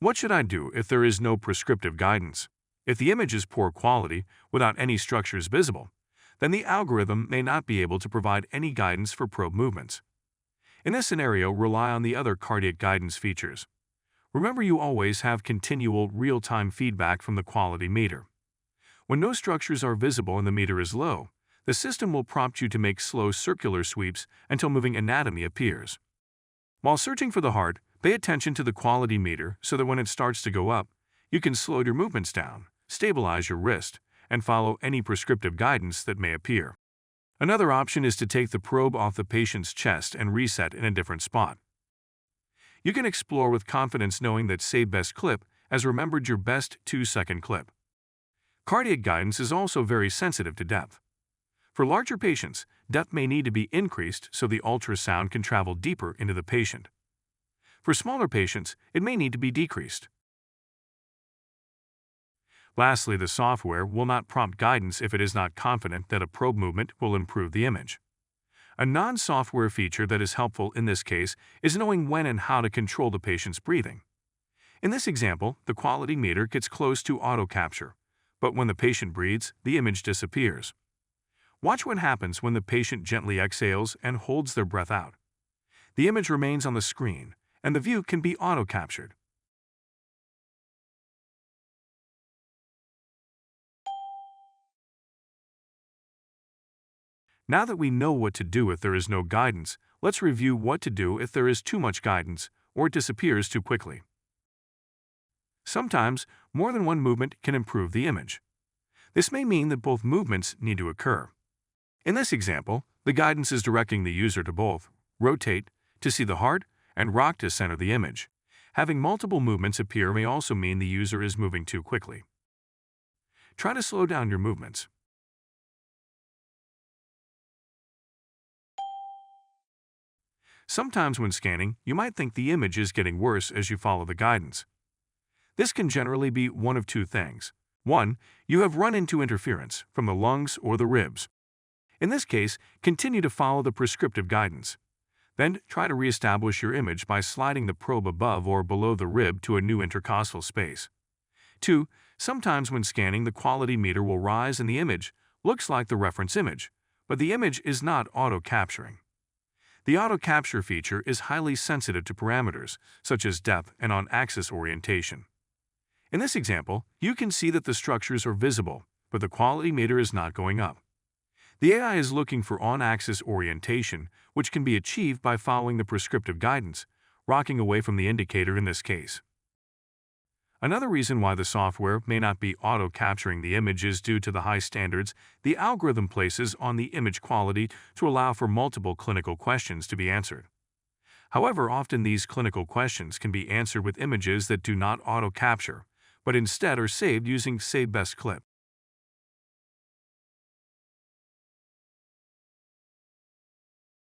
What should I do if there is no prescriptive guidance? If the image is poor quality, without any structures visible, then the algorithm may not be able to provide any guidance for probe movements. In this scenario, rely on the other cardiac guidance features. Remember, you always have continual real-time feedback from the quality meter. When no structures are visible and the meter is low, the system will prompt you to make slow circular sweeps until moving anatomy appears. While searching for the heart, pay attention to the quality meter so that when it starts to go up, you can slow your movements down, stabilize your wrist, and follow any prescriptive guidance that may appear. Another option is to take the probe off the patient's chest and reset in a different spot. You can explore with confidence knowing that Save Best Clip has remembered your best 2-second clip. Cardiac guidance is also very sensitive to depth. For larger patients, depth may need to be increased so the ultrasound can travel deeper into the patient. For smaller patients, it may need to be decreased. Lastly, the software will not prompt guidance if it is not confident that a probe movement will improve the image. A non-software feature that is helpful in this case is knowing when and how to control the patient's breathing. In this example, the quality meter gets close to auto capture, but when the patient breathes, the image disappears. Watch what happens when the patient gently exhales and holds their breath out. The image remains on the screen, and the view can be auto captured. Now that we know what to do if there is no guidance, let's review what to do if there is too much guidance or it disappears too quickly. Sometimes, more than one movement can improve the image. This may mean that both movements need to occur. In this example, the guidance is directing the user to both rotate to see the heart and rock to center the image. Having multiple movements appear may also mean the user is moving too quickly. Try to slow down your movements. Sometimes when scanning, you might think the image is getting worse as you follow the guidance. This can generally be one of two things. 1. You have run into interference from the lungs or the ribs. In this case, continue to follow the prescriptive guidance. Then try to reestablish your image by sliding the probe above or below the rib to a new intercostal space. 2. Sometimes when scanning, the quality meter will rise and the image looks like the reference image, but the image is not auto-capturing. The auto-capture feature is highly sensitive to parameters, such as depth and on-axis orientation. In this example, you can see that the structures are visible, but the quality meter is not going up. The AI is looking for on-axis orientation, which can be achieved by following the prescriptive guidance, rocking away from the indicator in this case. Another reason why the software may not be auto-capturing the image is due to the high standards the algorithm places on the image quality to allow for multiple clinical questions to be answered. However, often these clinical questions can be answered with images that do not auto-capture, but instead are saved using Save Best Clip.